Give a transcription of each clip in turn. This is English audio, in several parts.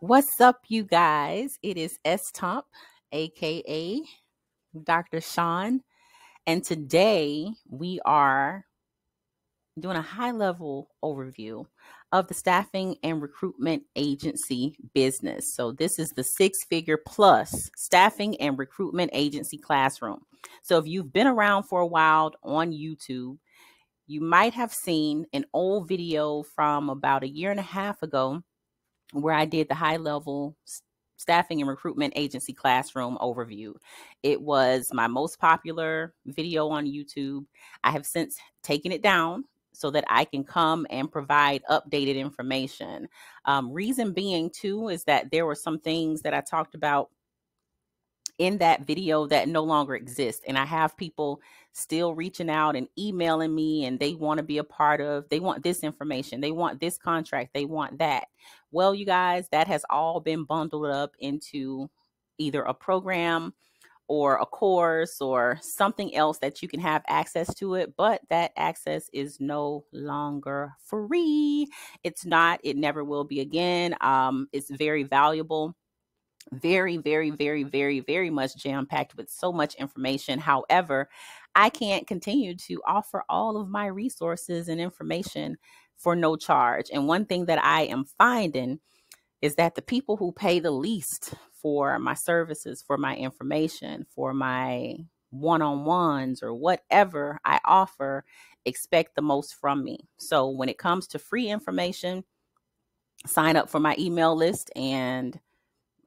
What's up, you guys? It is S Tomp, aka Dr. Shawn, and today we are doing a high level overview of the staffing and recruitment agency business. So, this is the 6-figure plus staffing and recruitment agency classroom. So, if you've been around for a while on YouTube, you might have seen an old video from about a year and a half ago where I did the high level staffing and recruitment agency classroom overview. It was my most popular video on YouTube. I have since taken it down so that I can come and provide updated information. Reason being, too, is that there were some things that I talked about in that video that no longer exist. And I have people still reaching out and emailing me, and they want to be a part of, they want this information, they want this contract, they want that. Well, you guys, that has all been bundled up into either a program or a course or something else that you can have access to it, but that access is no longer free. It's not, it never will be again. It's very valuable, very, very, very, very, very much jam-packed with so much information. However, I can't continue to offer all of my resources and information for no charge. And one thing that I am finding is that the people who pay the least for my services, for my information, for my one-on-ones or whatever I offer, expect the most from me. So when it comes to free information, sign up for my email list, and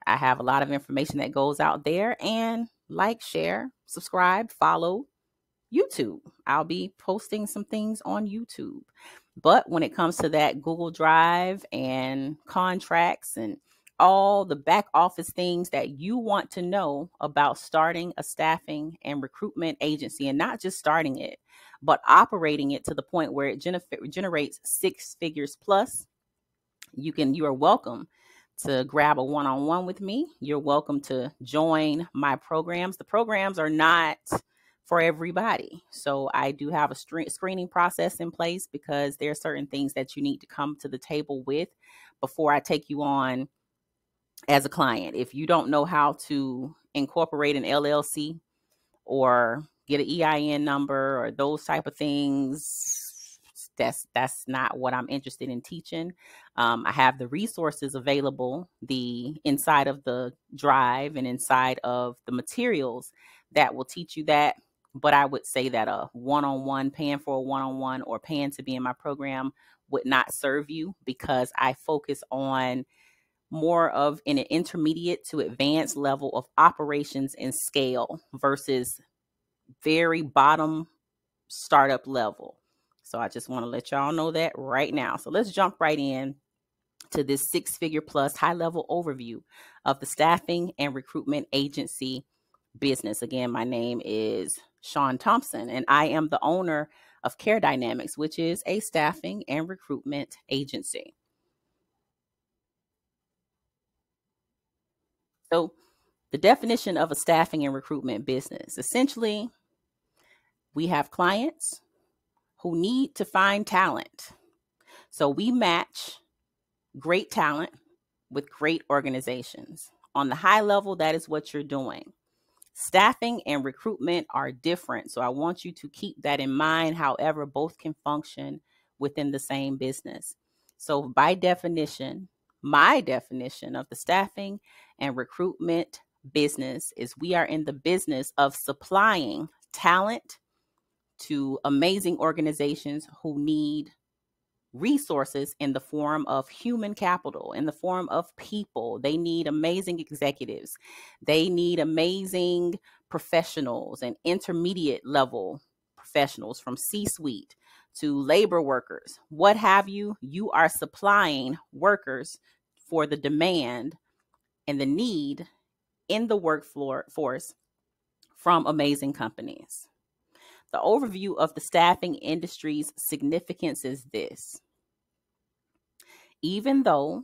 I have a lot of information that goes out there. And like, share, subscribe, follow YouTube. I'll be posting some things on YouTube. But when it comes to that Google Drive and contracts and all the back office things that you want to know about starting a staffing and recruitment agency, and not just starting it, but operating it to the point where it generates 6 figures plus, you are welcome to grab a one-on-one with me. You're welcome to join my programs. The programs are not for everybody. So I do have a screening process in place, because there are certain things that you need to come to the table with before I take you on as a client. If you don't know how to incorporate an LLC or get an EIN number or those type of things, that's not what I'm interested in teaching. I have the resources available, the inside of the drive and inside of the materials that will teach you that. But I would say that a one-on-one, paying for a one-on-one or paying to be in my program would not serve you, because I focus on more of an intermediate to advanced level of operations and scale versus very bottom startup level. So I just want to let y'all know that right now. So let's jump right in to this 6-figure plus high level overview of the staffing and recruitment agency business. Again, my name is Shawn Thompson, and I am the owner of Care Dynamics, which is a staffing and recruitment agency. So the definition of a staffing and recruitment business: essentially, we have clients who need to find talent. So we match great talent with great organizations. On the high level, that is what you're doing. Staffing and recruitment are different, so I want you to keep that in mind. However, both can function within the same business. So by definition, my definition of the staffing and recruitment business is we are in the business of supplying talent to amazing organizations who need resources in the form of human capital, in the form of people. They need amazing executives. They need amazing professionals and intermediate level professionals, from C-suite to labor workers, what have you. You are supplying workers for the demand and the need in the workforce from amazing companies. The overview of the staffing industry's significance is this: even though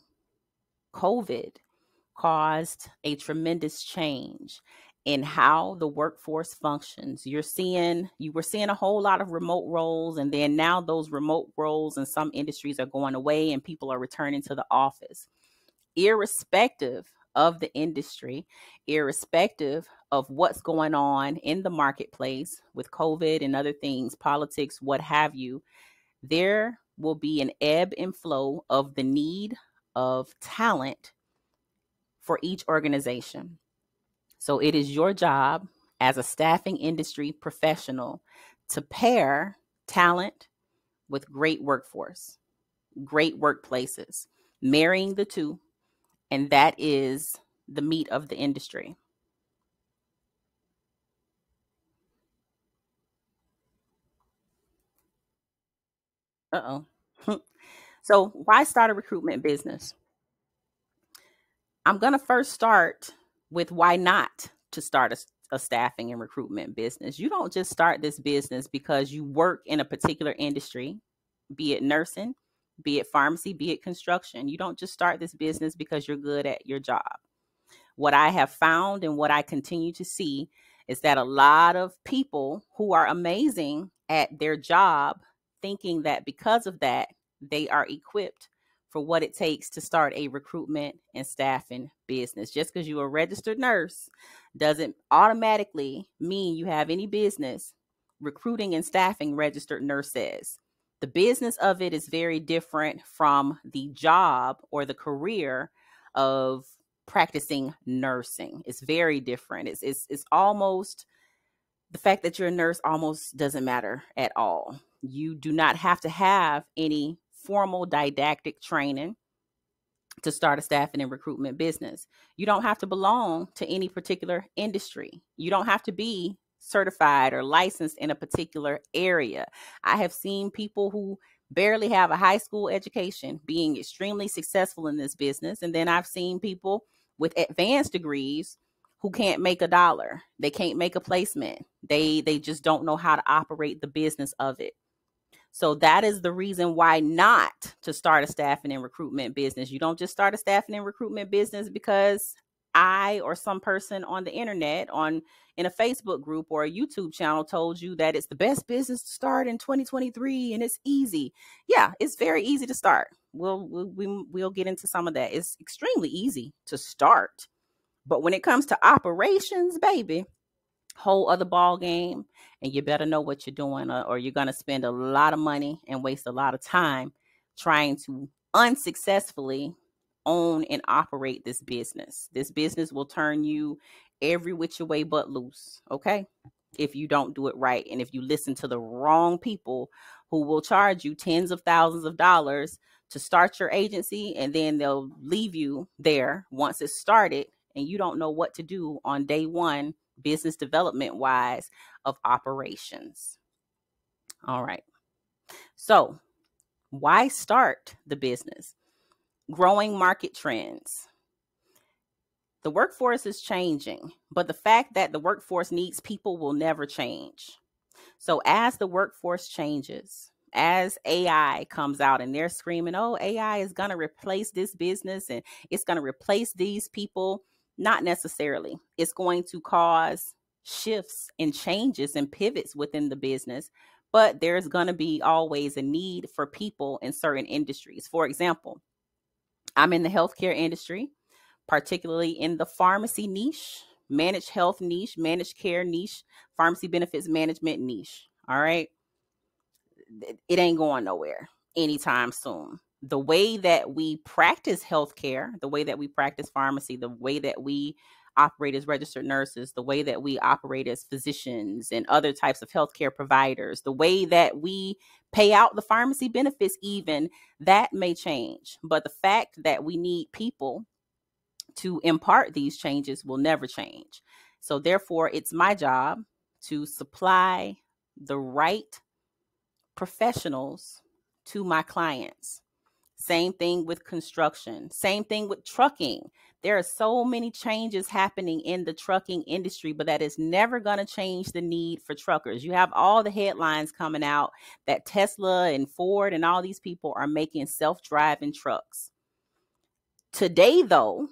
COVID caused a tremendous change in how the workforce functions, you were seeing a whole lot of remote roles, and then now those remote roles in some industries are going away and people are returning to the office. irrespective of the industry, irrespective of what's going on in the marketplace with COVID and other things, politics, what have you, there will be an ebb and flow of the need of talent for each organization. So it is your job as a staffing industry professional to pair talent with great workforce, great workplaces, marrying the two, and that is the meat of the industry. Uh oh. So, why start a recruitment business? I'm going to first start with why not to start a staffing and recruitment business. You don't just start this business because you work in a particular industry, be it nursing, be it pharmacy, be it construction. You don't just start this business because you're good at your job. What I have found and what I continue to see is that a lot of people who are amazing at their job, thinking that because of that, they are equipped for what it takes to start a recruitment and staffing business. Just because you're a registered nurse doesn't automatically mean you have any business recruiting and staffing registered nurses. The business of it is very different from the job or the career of practicing nursing. It's very different. It's almost, the fact that you're a nurse almost doesn't matter at all. You do not have to have any formal didactic training to start a staffing and recruitment business. You don't have to belong to any particular industry. You don't have to be certified or licensed in a particular area. I have seen people who barely have a high school education being extremely successful in this business. And then I've seen people with advanced degrees who can't make a dollar. They can't make a placement. They just don't know how to operate the business of it. So that is the reason why not to start a staffing and recruitment business. You don't just start a staffing and recruitment business because I or some person on the internet, on in a Facebook group or a YouTube channel told you that it's the best business to start in 2023 and it's easy. Yeah, it's very easy to start. We'll get into some of that. It's extremely easy to start. But when it comes to operations, baby, whole other ball game, and you better know what you're doing, or you're going to spend a lot of money and waste a lot of time trying to unsuccessfully own and operate this business. This business will turn you every which way but loose, okay? If you don't do it right, and if you listen to the wrong people who will charge you tens of thousands of dollars to start your agency, and then they'll leave you there once it's started and you don't know what to do on day one, business development wise, of operations. All right. So, why start the business? Growing market trends. The workforce is changing, but the fact that the workforce needs people will never change. So, as the workforce changes, as AI comes out and they're screaming, oh, AI is going to replace this business and it's going to replace these people, not necessarily. It's going to cause shifts and changes and pivots within the business, but there's going to be always a need for people in certain industries. For example, I'm in the healthcare industry, particularly in the pharmacy niche, managed health niche, managed care niche, pharmacy benefits management niche. All right. It ain't going nowhere anytime soon. The way that we practice healthcare, the way that we practice pharmacy, the way that we operate as registered nurses, the way that we operate as physicians and other types of healthcare providers, the way that we pay out the pharmacy benefits, even that may change. But the fact that we need people to impart these changes will never change. So therefore, it's my job to supply the right professionals to my clients. Same thing with construction. Same thing with trucking. There are so many changes happening in the trucking industry, but that is never going to change the need for truckers. You have all the headlines coming out that Tesla and Ford and all these people are making self-driving trucks. Today, though,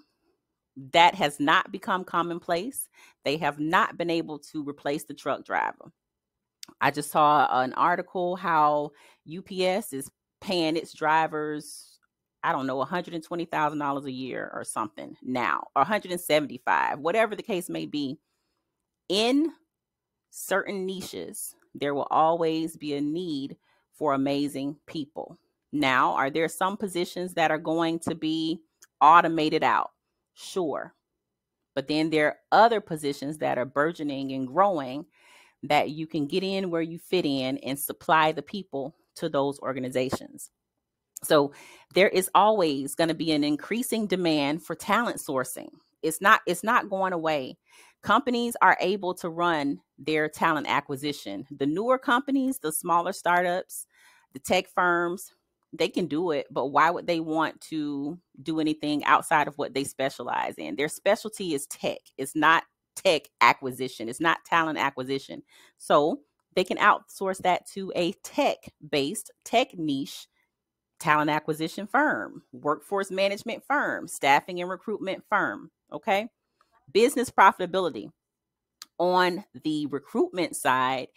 that has not become commonplace. They have not been able to replace the truck driver. I just saw an article how UPS is paying its drivers I don't know, $120,000 a year or something now, or 175, whatever the case may be. In certain niches, there will always be a need for amazing people. Now, are there some positions that are going to be automated out? Sure. But then there are other positions that are burgeoning and growing that you can get in where you fit in and supply the people to those organizations. So there is always going to be an increasing demand for talent sourcing. It's not going away. Companies are able to run their talent acquisition. The newer companies, the smaller startups, the tech firms, they can do it, but why would they want to do anything outside of what they specialize in? Their specialty is tech. It's not tech acquisition. It's not talent acquisition. So they can outsource that to a tech-based, tech niche talent acquisition firm, workforce management firm, staffing and recruitment firm. Okay. Business profitability. On the recruitment side,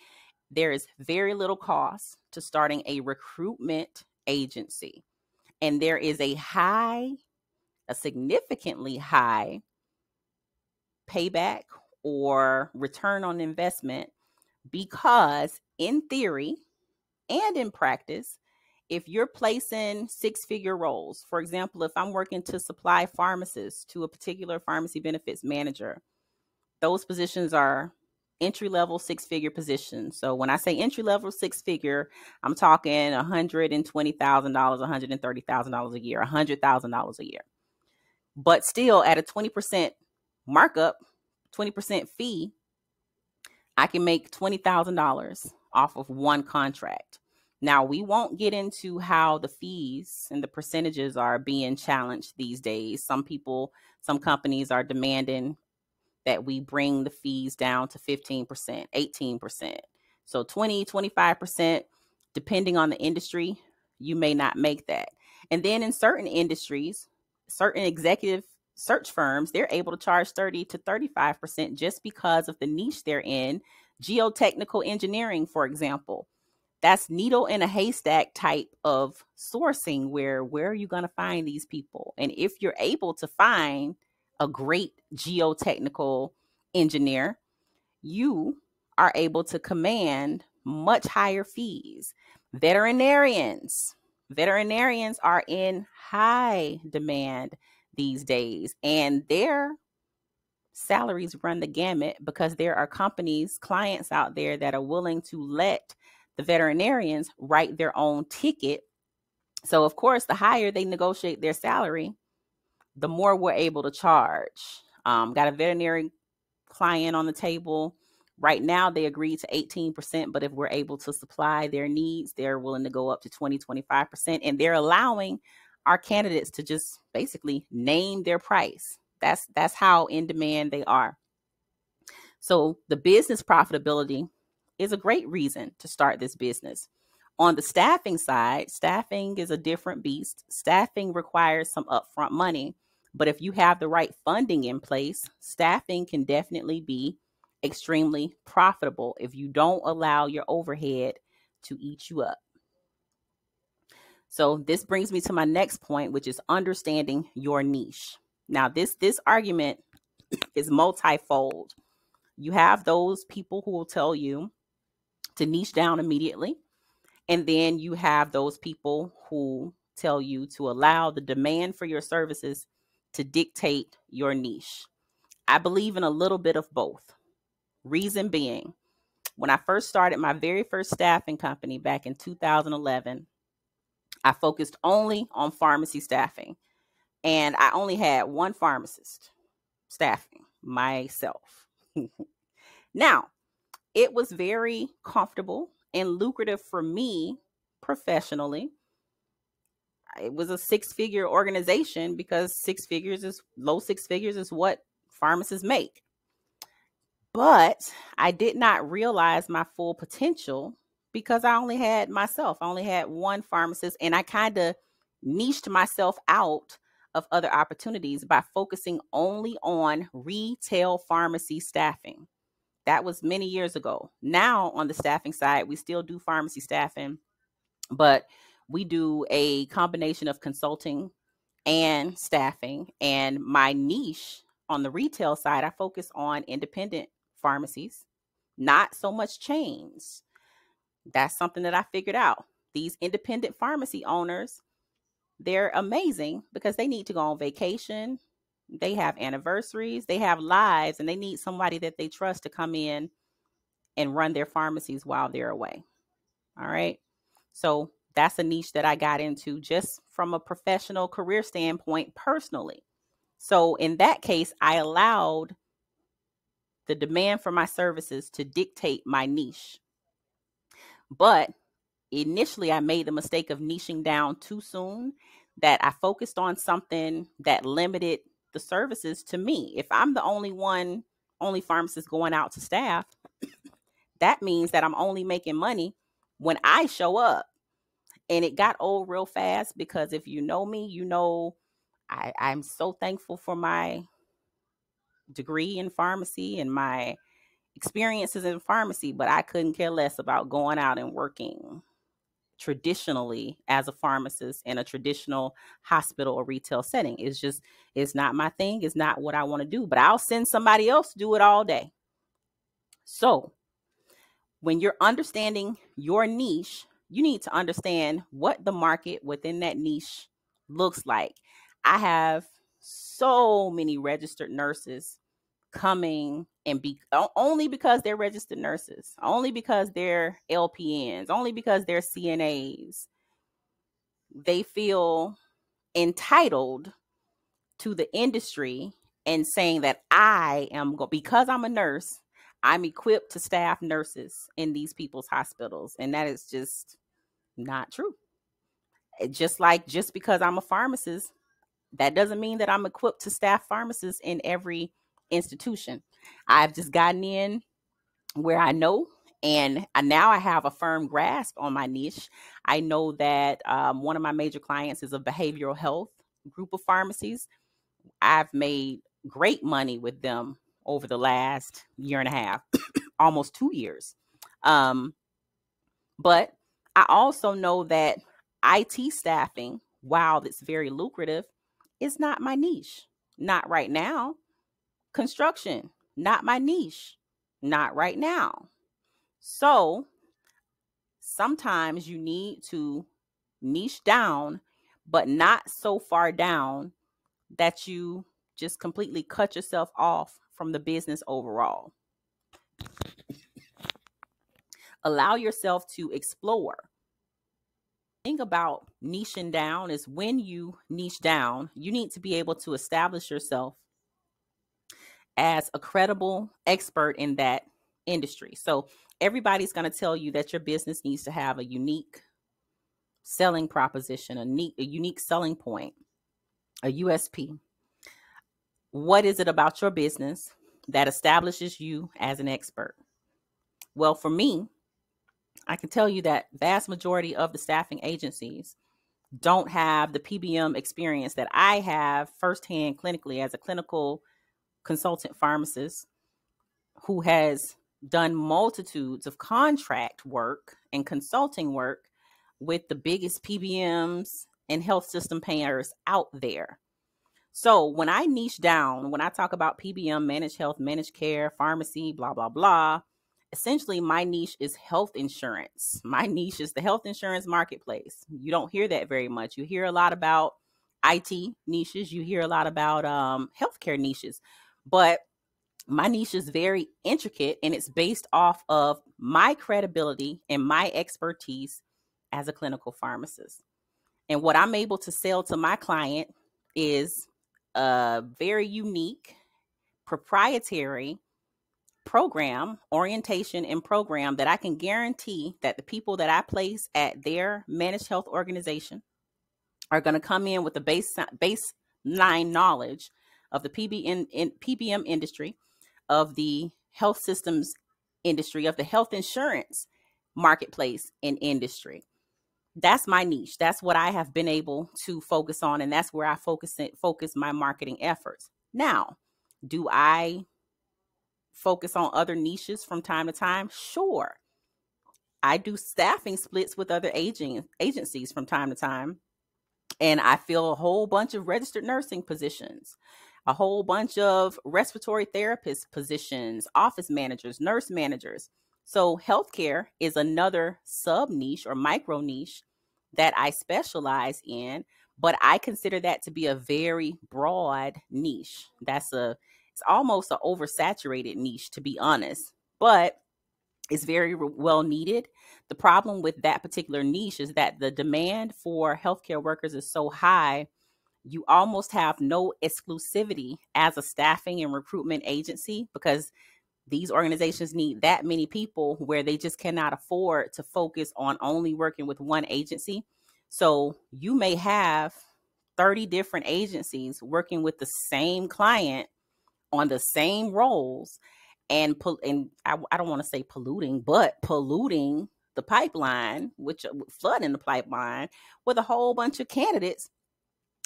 there is very little cost to starting a recruitment agency. And there is a significantly high payback or return on investment, because in theory and in practice, if you're placing six-figure roles, for example, if I'm working to supply pharmacists to a particular pharmacy benefits manager, those positions are entry-level six-figure positions. So when I say entry-level six-figure, I'm talking $120,000, $130,000 a year, $100,000 a year. But still at a 20% markup, 20% fee, I can make $20,000 off of one contract. Now, we won't get into how the fees and the percentages are being challenged these days. Some companies are demanding that we bring the fees down to 15%, 18%. So 20, 25%, depending on the industry, you may not make that. And then in certain industries, certain executive search firms, they're able to charge 30 to 35% just because of the niche they're in. Geotechnical engineering, for example. That's needle in a haystack type of sourcing where are you going to find these people? And if you're able to find a great geotechnical engineer, you are able to command much higher fees. Veterinarians are in high demand these days, and their salaries run the gamut because there are clients out there that are willing to let the veterinarians write their own ticket. So of course, the higher they negotiate their salary, the more we're able to charge. Got a veterinary client on the table right now. They agreed to 18%, but if we're able to supply their needs, they're willing to go up to 20, 25%. And they're allowing our candidates to just basically name their price. That's how in demand they are. So the business profitability is a great reason to start this business. On the staffing side, staffing is a different beast. Staffing requires some upfront money, but if you have the right funding in place, staffing can definitely be extremely profitable if you don't allow your overhead to eat you up. So this brings me to my next point, which is understanding your niche. Now, this argument is multifold. You have those people who will tell you to niche down immediately. And then you have those people who tell you to allow the demand for your services to dictate your niche. I believe in a little bit of both. Reason being, when I first started my very first staffing company back in 2011, I focused only on pharmacy staffing. And I only had one pharmacist staffing, myself. Now, it was very comfortable and lucrative for me professionally. It was a six-figure organization because low six figures is what pharmacists make. But I did not realize my full potential because I only had myself. I only had one pharmacist, and I kind of niched myself out of other opportunities by focusing only on retail pharmacy staffing. That was many years ago. Now on the staffing side, we still do pharmacy staffing, but We do a combination of consulting and staffing. And my niche on the retail side, I focus on independent pharmacies, not so much chains. That's something that I figured out. These independent pharmacy owners, they're amazing because they need to go on vacation. They have anniversaries, they have lives, and they need somebody that they trust to come in and run their pharmacies while they're away. All right. So that's a niche that I got into just from a professional career standpoint personally. So in that case, I allowed the demand for my services to dictate my niche. But initially, I made the mistake of niching down too soon, that I focused on something that limited the services to me. If I'm the only pharmacist going out to staff, that means that I'm only making money when I show up. And it got old real fast because if you know me, you know I'm so thankful for my degree in pharmacy and my experiences in pharmacy, but I couldn't care less about going out and working traditionally as a pharmacist in a traditional hospital or retail setting. It's not my thing. It's not what I want to do, but I'll send somebody else to do it all day. So when you're understanding your niche, you need to understand what the market within that niche looks like. I have so many registered nurses coming and only because they're registered nurses, only because they're LPNs, only because they're CNAs. They feel entitled to the industry and saying that because I'm a nurse, I'm equipped to staff nurses in these people's hospitals. And that is just not true. Just because I'm a pharmacist, that doesn't mean that I'm equipped to staff pharmacists in every institution. I've just gotten in where I know, and now I have a firm grasp on my niche. I know that one of my major clients is a behavioral health group of pharmacies. I've made great money with them over the last year and a half, almost 2 years. But I also know that IT staffing, while it's very lucrative, is not my niche. Not right now. Construction, not my niche. Not right now. So sometimes you need to niche down, but not so far down that you just completely cut yourself off from the business overall. Allow yourself to explore. The thing about niching down is when you niche down, you need to be able to establish yourself as a credible expert in that industry. So everybody's going to tell you that your business needs to have a unique selling proposition, a unique selling point, a USP. What is it about your business that establishes you as an expert? Well, for me, I can tell you that vast majority of the staffing agencies don't have the PBM experience that I have firsthand clinically as a clinical consultant pharmacist who has done multitudes of contract work and consulting work with the biggest PBMs and health system payers out there. So when I niche down, when I talk about PBM, managed health, managed care, pharmacy, blah, blah, blah, essentially my niche is health insurance. My niche is the health insurance marketplace. You don't hear that very much. You hear a lot about IT niches. You hear a lot about healthcare niches. But my niche is very intricate, and it's based off of my credibility and my expertise as a clinical pharmacist. And what I'm able to sell to my client is a very unique proprietary program, orientation and program that I can guarantee that the people that I place at their managed health organization are going to come in with the baseline knowledge of the PBM industry, of the health systems industry, of the health insurance marketplace and industry. That's my niche. That's what I have been able to focus on, and that's where I focus my marketing efforts. Now, do I focus on other niches from time to time? Sure. I do staffing splits with other agencies from time to time, and I fill a whole bunch of registered nursing positions, a whole bunch of respiratory therapist positions, office managers, nurse managers. So healthcare is another sub niche or micro niche that I specialize in, but I consider that to be a very broad niche. It's almost an oversaturated niche, to be honest, but it's very well needed. The problem with that particular niche is that the demand for healthcare workers is so high, you almost have no exclusivity as a staffing and recruitment agency, because these organizations need that many people where they just cannot afford to focus on only working with one agency. So you may have 30 different agencies working with the same client on the same roles, and I don't want to say polluting, but polluting the pipeline, which flooding the pipeline with a whole bunch of candidates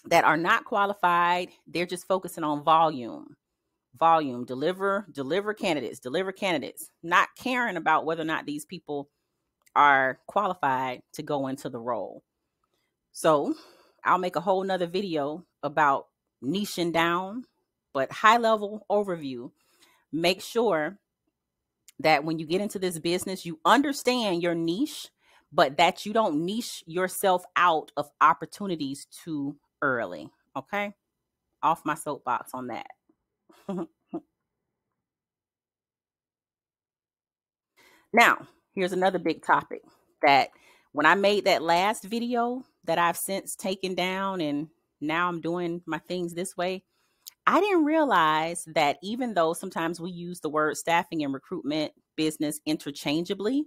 that are not qualified. They're just focusing on volume, deliver candidates, not caring about whether or not these people are qualified to go into the role. So I'll make a whole nother video about niching down, but high level overview. Make sure that when you get into this business, you understand your niche, but that you don't niche yourself out of opportunities too early. Okay. Off my soapbox on that. Now, here's another big topic that when I made that last video that I've since taken down and now I'm doing my things this way, I didn't realize that even though sometimes we use the word staffing and recruitment business interchangeably,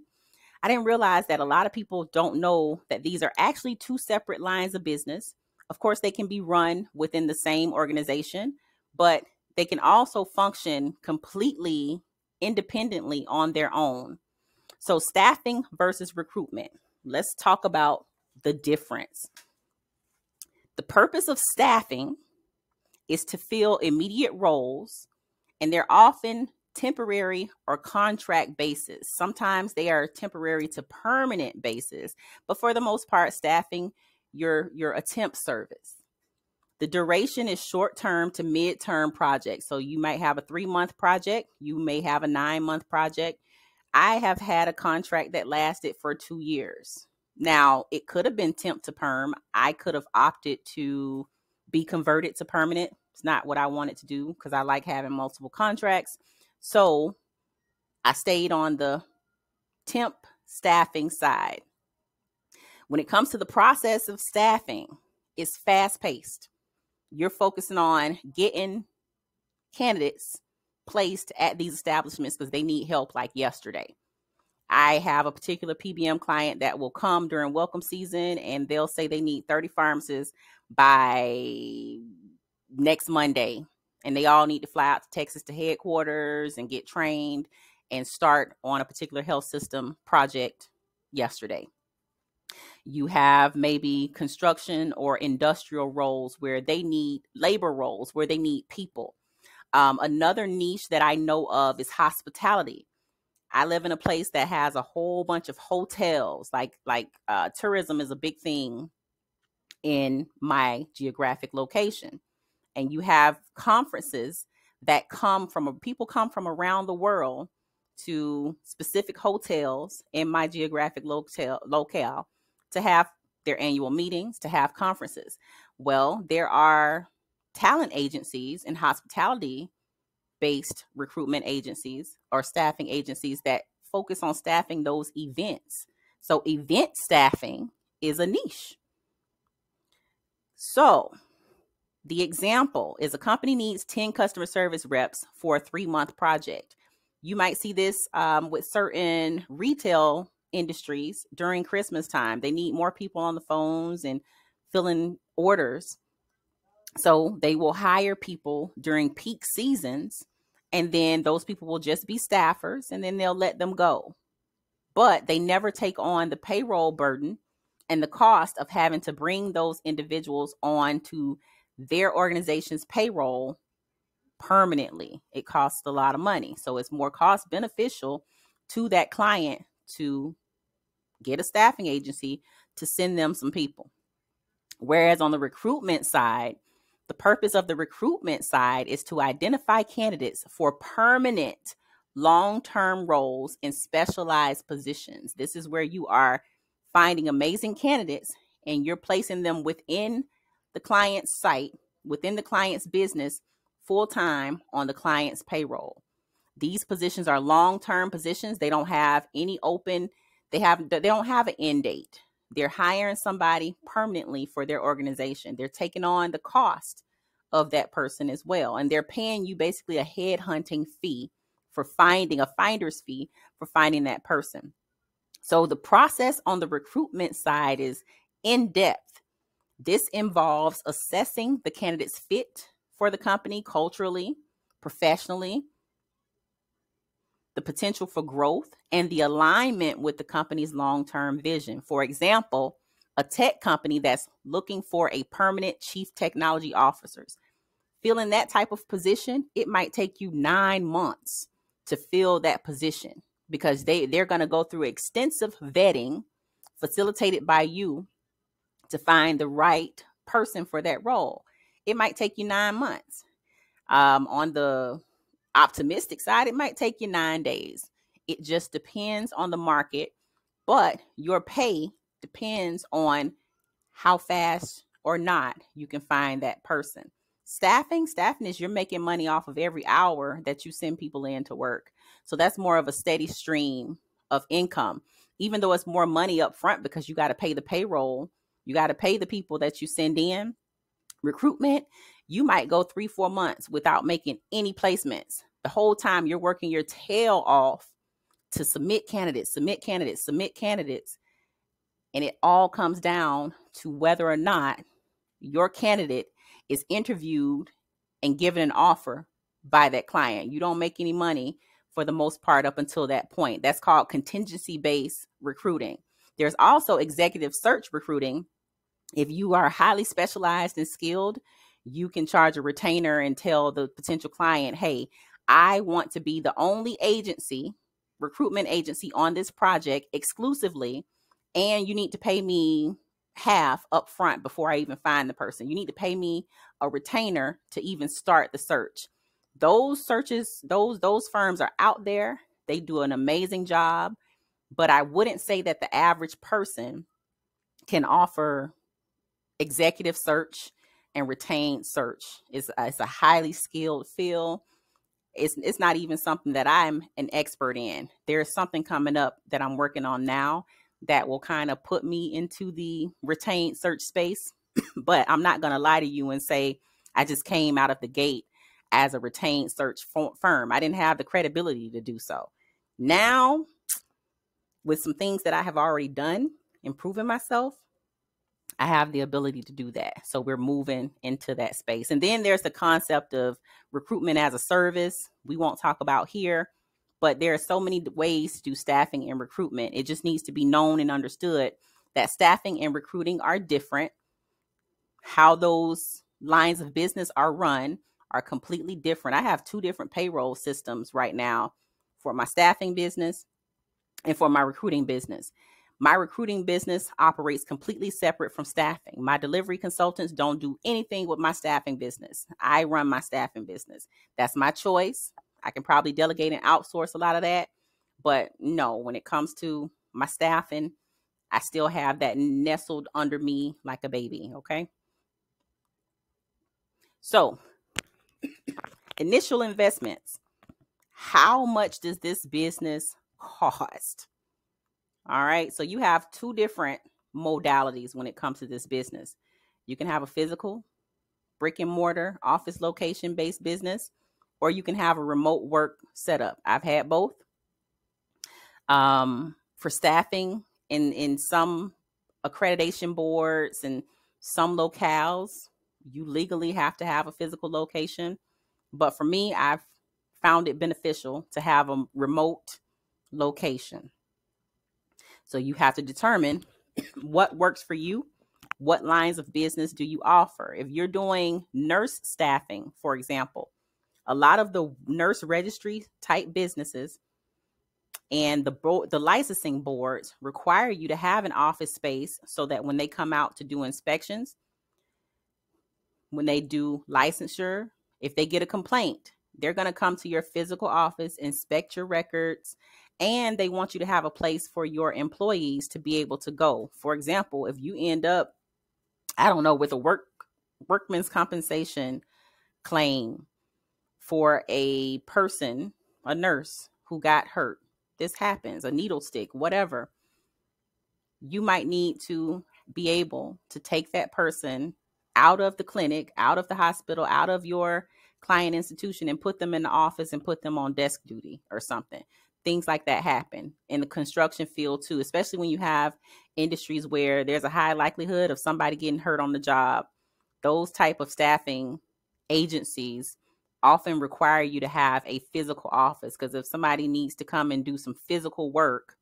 I didn't realize that a lot of people don't know that these are actually two separate lines of business. Of course, they can be run within the same organization, but they can also function completely independently on their own. So, staffing versus recruitment. Let's talk about the difference. The purpose of staffing is to fill immediate roles, and they're often temporary or contract basis. Sometimes they are temporary to permanent basis, but for the most part, staffing, your a temp service. The duration is short-term to mid-term projects. So you might have a 3-month project, you may have a 9-month project. I have had a contract that lasted for 2 years. Now, it could have been temp to perm. I could have opted to be converted to permanent. It's not what I wanted to do because I like having multiple contracts. So I stayed on the temp staffing side. When it comes to the process of staffing, it's fast paced. You're focusing on getting candidates placed at these establishments because they need help like yesterday. I have a particular PBM client that will come during welcome season and they'll say they need 30 pharmacists by next Monday. And they all need to fly out to Texas to headquarters and get trained and start on a particular health system project yesterday. You have maybe construction or industrial roles where they need labor roles, where they need people. Another niche that I know of is hospitality. I live in a place that has a whole bunch of hotels, like tourism is a big thing in my geographic location. And you have conferences that people come from around the world to specific hotels in my geographic locale to have their annual meetings, to have conferences. Well, there are talent agencies and hospitality based recruitment agencies or staffing agencies that focus on staffing those events. So event staffing is a niche. So the example is a company needs 10 customer service reps for a 3-month project. You might see this with certain retail industries during Christmas time. They need more people on the phones and filling orders. So they will hire people during peak seasons, and then those people will just be staffers, and then they'll let them go. But they never take on the payroll burden and the cost of having to bring those individuals on to their organization's payroll permanently. It costs a lot of money. So it's more cost beneficial to that client to get a staffing agency to send them some people. Whereas on the recruitment side, the purpose of the recruitment side is to identify candidates for permanent long-term roles in specialized positions. This is where you are finding amazing candidates and you're placing them within the client's site, within the client's business, full-time on the client's payroll. These positions are long-term positions. They don't have any open, they don't have an end date. They're hiring somebody permanently for their organization. They're taking on the cost of that person as well. And they're paying you basically a headhunting fee for finding, a finder's fee for finding that person. So the process on the recruitment side is in depth. This involves assessing the candidate's fit for the company culturally, professionally, the potential for growth, and the alignment with the company's long-term vision. For example, a tech company that's looking for a permanent chief technology officer. Filling that type of position, it might take you 9 months to fill that position because they're going to go through extensive vetting facilitated by you to find the right person for that role. It might take you 9 months. On the optimistic side, it might take you 9 days. It just depends on the market, but your pay depends on how fast or not you can find that person. Staffing is you're making money off of every hour that you send people in to work. So that's more of a steady stream of income, even though it's more money up front because you got to pay the payroll. You got to pay the people that you send in. Recruitment, you might go 3-4 months without making any placements. The whole time you're working your tail off to submit candidates. And it all comes down to whether or not your candidate is interviewed and given an offer by that client. You don't make any money for the most part up until that point. That's called contingency-based recruiting. There's also executive search recruiting. If you are highly specialized and skilled, you can charge a retainer and tell the potential client, hey, I want to be the only agency, recruitment agency on this project exclusively, and you need to pay me half up front before I even find the person. You need to pay me a retainer to even start the search. Those searches, those firms are out there. They do an amazing job, but I wouldn't say that the average person can offer executive search and retained search. It's a highly skilled field. It's not even something that I'm an expert in. There's something coming up that I'm working on now that will kind of put me into the retained search space. But I'm not going to lie to you and say I just came out of the gate as a retained search firm. I didn't have the credibility to do so. Now, with some things that I have already done, improving myself, I have the ability to do that. So we're moving into that space. And then there's the concept of recruitment as a service. We won't talk about here, but there are so many ways to do staffing and recruitment. It just needs to be known and understood that staffing and recruiting are different. How those lines of business are run are completely different. I have 2 different payroll systems right now for my staffing business and for my recruiting business. My recruiting business operates completely separate from staffing. My delivery consultants don't do anything with my staffing business. I run my staffing business. That's my choice. I can probably delegate and outsource a lot of that. But no, when it comes to my staffing, I still have that nestled under me like a baby, okay? So, initial investments. How much does this business cost? All right. So you have 2 different modalities when it comes to this business. You can have a physical brick and mortar office location based business, or you can have a remote work setup. I've had both. For staffing in some accreditation boards and some locales, you legally have to have a physical location. But for me, I've found it beneficial to have a remote location. So you have to determine what works for you. What lines of business do you offer? If you're doing nurse staffing, for example, a lot of the nurse registry type businesses, And the licensing boards require you to have an office space so that when they come out to do inspections, when they do licensure, if they get a complaint, they're going to come to your physical office, inspect your records, and they want you to have a place for your employees to be able to go. For example, if you end up, I don't know, with a workman's compensation claim for a person, a nurse who got hurt, this happens, a needle stick, whatever, you might need to be able to take that person out of the clinic, out of the hospital, out of your client institution, and put them in the office and put them on desk duty or something. Things like that happen in the construction field too, especially when you have industries where there's a high likelihood of somebody getting hurt on the job. Those type of staffing agencies often require you to have a physical office, because if somebody needs to come and do some physical work,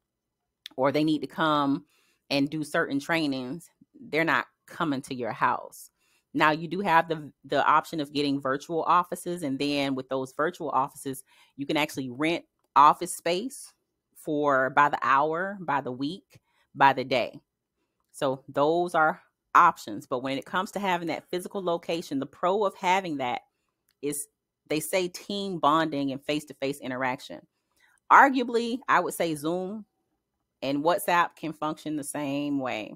or they need to come and do certain trainings, they're not coming to your house. Now, you do have the option of getting virtual offices. And then with those virtual offices, you can actually rent office space for by the hour, by the week, by the day. So those are options. But when it comes to having that physical location, the pro of having that is, they say, team bonding and face-to-face interaction. Arguably, I would say Zoom and WhatsApp can function the same way.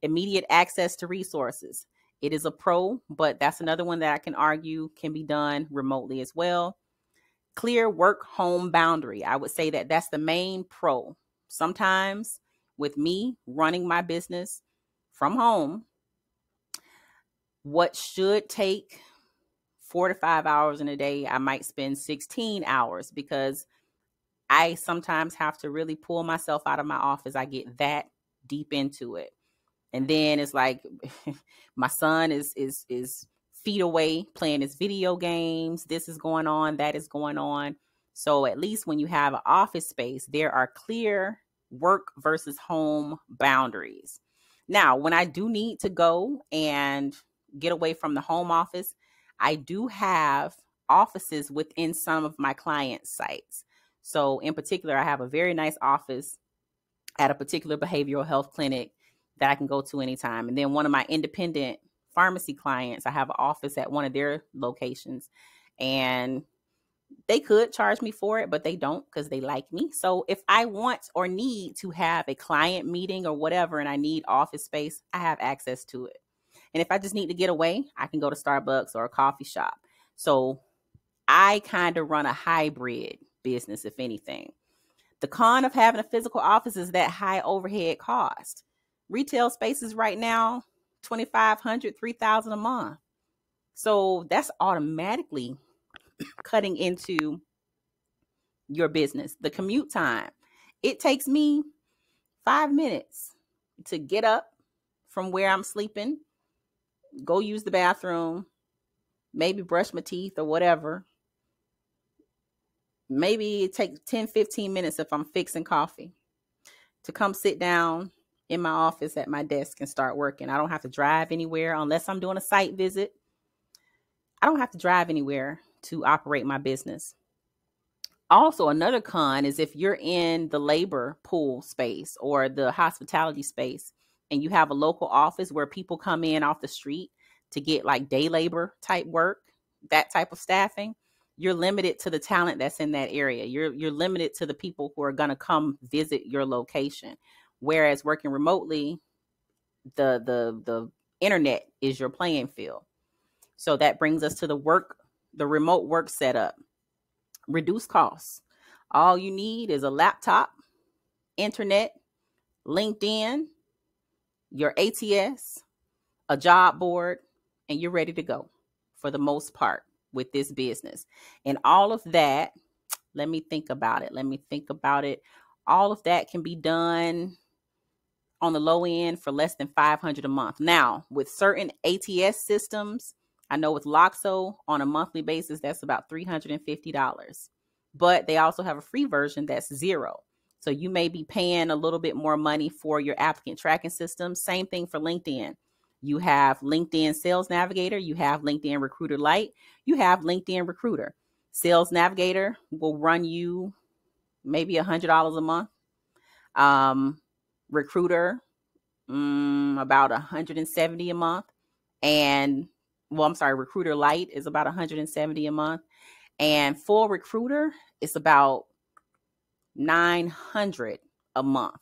Immediate access to resources. It is a pro, but that's another one that I can argue can be done remotely as well. Clear work-home boundary. I would say that that's the main pro. Sometimes with me running my business from home, what should take 4 to 5 hours in a day, I might spend 16 hours, because I sometimes have to really pull myself out of my office. I get that deep into it. And then it's like my son is feet away playing his video games. This is going on, that is going on. So at least when you have an office space, there are clear work versus home boundaries. Now, when I do need to go and get away from the home office, I do have offices within some of my client sites. So in particular, I have a very nice office at a particular behavioral health clinic that I can go to anytime. And then one of my independent pharmacy clients, I have an office at one of their locations, and they could charge me for it, but they don't, because they like me. So if I want or need to have a client meeting or whatever, and I need office space, I have access to it. And if I just need to get away, I can go to Starbucks or a coffee shop. So I kind of run a hybrid business, if anything. The con of having a physical office is that high overhead cost. Retail spaces right now, $2,500, $3,000 a month. So that's automatically cutting into your business. The commute time, it takes me 5 minutes to get up from where I'm sleeping, go use the bathroom, maybe brush my teeth or whatever. Maybe it takes 10, 15 minutes if I'm fixing coffee to come sit down in my office at my desk and start working. I don't have to drive anywhere unless I'm doing a site visit. I don't have to drive anywhere to operate my business. Also, another con is if you're in the labor pool space or the hospitality space and you have a local office where people come in off the street to get like day labor type work, that type of staffing, you're limited to the talent that's in that area. You're limited to the people who are going to come visit your location. Whereas working remotely, the internet is your playing field. So that brings us to the remote work setup. Reduce costs. All you need is a laptop, internet, LinkedIn, your ATS, a job board, and you're ready to go for the most part with this business. And all of that, let me think about it. All of that can be done on the low end for less than $500 a month. Now, with certain ATS systems, I know with Loxo on a monthly basis, that's about $350. But they also have a free version that's $0. So you may be paying a little bit more money for your applicant tracking system. Same thing for LinkedIn. You have LinkedIn Sales Navigator. You have LinkedIn Recruiter Lite. You have LinkedIn Recruiter. Sales Navigator will run you maybe $100 a month. Recruiter, about 170 a month. And Recruiter Lite is about 170 a month. And full Recruiter is about 900 a month.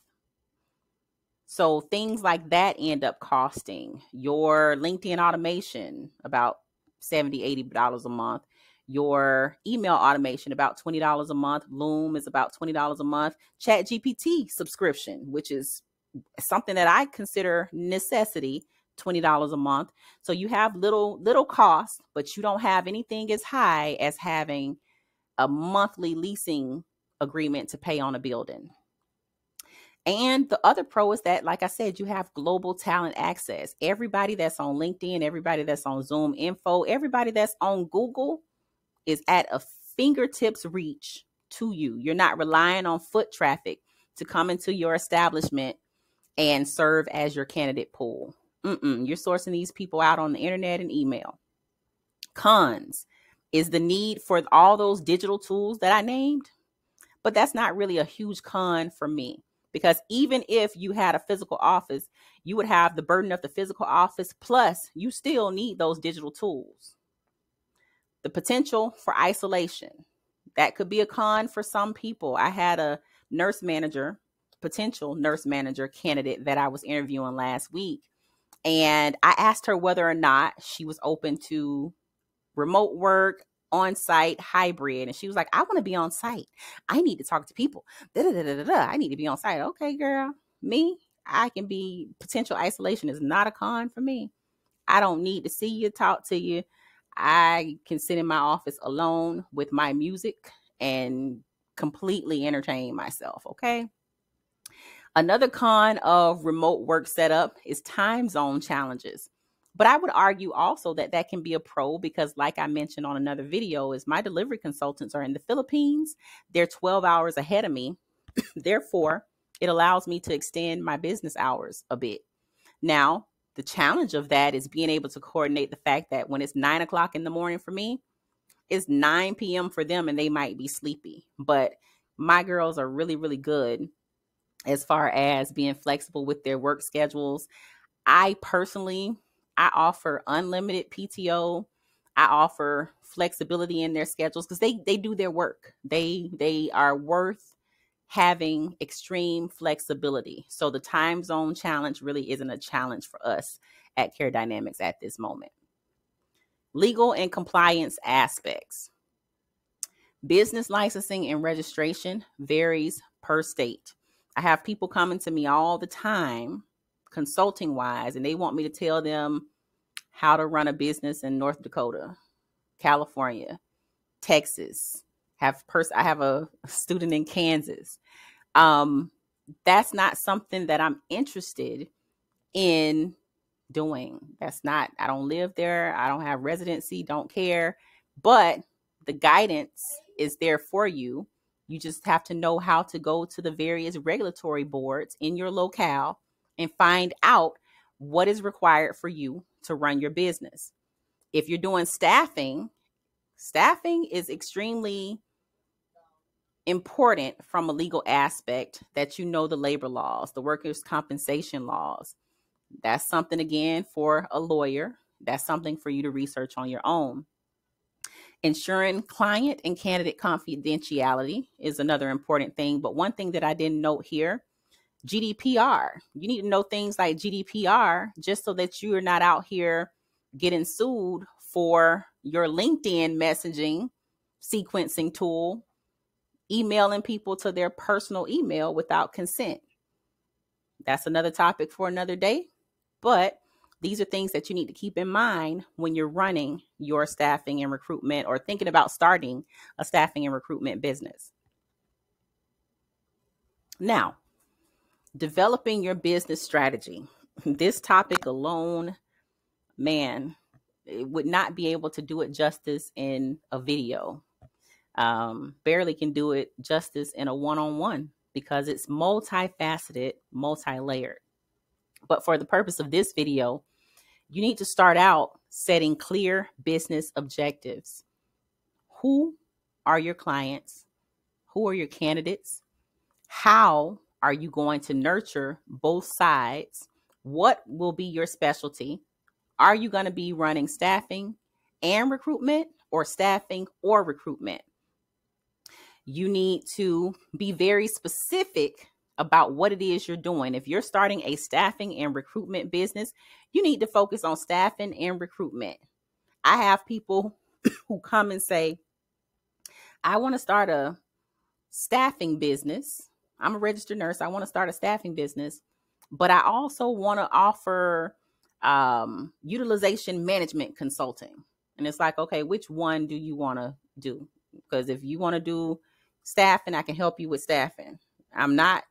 So things like that end up costing your LinkedIn automation about $70, $80 a month. Your email automation about $20 a month. Loom is about $20 a month. Chat GPT subscription, which is something that I consider necessity, $20 a month. So you have little costs, but you don't have anything as high as having a monthly leasing agreement to pay on a building. And the other pro is that, like I said, you have global talent access. Everybody that's on LinkedIn, everybody that's on Zoom Info, everybody that's on Google is at a fingertips reach to you. You're not relying on foot traffic to come into your establishment and serve as your candidate pool. You're sourcing these people out on the internet and email. Cons is the need for all those digital tools that I named, but that's not really a huge con for me. Because even if you had a physical office, you would have the burden of the physical office, plus you still need those digital tools. The potential for isolation. That could be a con for some people. I had a potential nurse manager candidate that I was interviewing last week. And I asked her whether or not she was open to remote work, on-site, hybrid. And she was like, I want to be on site. I need to talk to people. I need to be on site. Okay, girl. Potential isolation is not a con for me. I don't need to see you, talk to you. I can sit in my office alone with my music and completely entertain myself. Okay. Another con of remote work setup is time zone challenges. But I would argue also that can be a pro because, like I mentioned on another video, is my delivery consultants are in the Philippines. They're 12 hours ahead of me. Therefore, it allows me to extend my business hours a bit. Now, the challenge of that is being able to coordinate the fact that when it's 9 o'clock in the morning for me, it's 9 p.m. for them and they might be sleepy. But my girls are really, really good as far as being flexible with their work schedules. I offer unlimited PTO. I offer flexibility in their schedules because they do their work. They are worth having extreme flexibility. So the time zone challenge really isn't a challenge for us at Care Dynamics at this moment. Legal and compliance aspects. Business licensing and registration varies per state. I have people coming to me all the time, consulting wise, and they want me to tell them how to run a business in North Dakota, California, Texas. I have a student in Kansas. That's not something that I'm interested in doing. I don't live there. I don't have residency, don't care. But the guidance is there for you. You just have to know how to go to the various regulatory boards in your locale and find out what is required for you to run your business. If you're doing staffing is extremely important from a legal aspect, that you know the labor laws, the workers' compensation laws. That's something, again, for a lawyer. That's something for you to research on your own. Ensuring client and candidate confidentiality is another important thing. But one thing that I didn't note here, GDPR. You need to know things like GDPR just so that you are not out here getting sued for your LinkedIn messaging sequencing tool, emailing people to their personal email without consent. That's another topic for another day. But these are things that you need to keep in mind when you're running your staffing and recruitment or thinking about starting a staffing and recruitment business. Now, developing your business strategy. This topic alone, man, it would not be able to do it justice in a video. Barely can do it justice in a one-on-one because it's multifaceted, multi-layered. But for the purpose of this video, you need to start out setting clear business objectives. Who are your clients? Who are your candidates? How are you going to nurture both sides? What will be your specialty? Are you going to be running staffing and recruitment, or staffing or recruitment? You need to be very specific about what it is you're doing. If you're starting a staffing and recruitment business, you need to focus on staffing and recruitment. I have people who come and say, I want to start a staffing business. I'm a registered nurse. I want to start a staffing business, but I also want to offer utilization management consulting. And it's like, okay, which one do you want to do? Because if you want to do staffing, I can help you with staffing. I'm not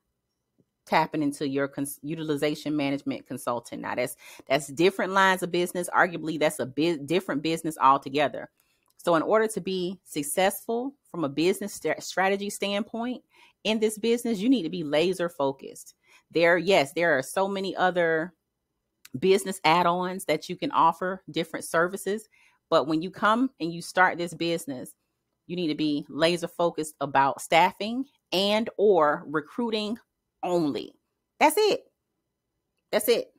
tapping into your utilization management consulting. Now that's different lines of business. Arguably, that's a different business altogether. So in order to be successful from a business strategy standpoint in this business, you need to be laser focused. There are so many other business add-ons that you can offer, different services. But when you come and you start this business, you need to be laser focused about staffing and or recruiting only. That's it. That's it.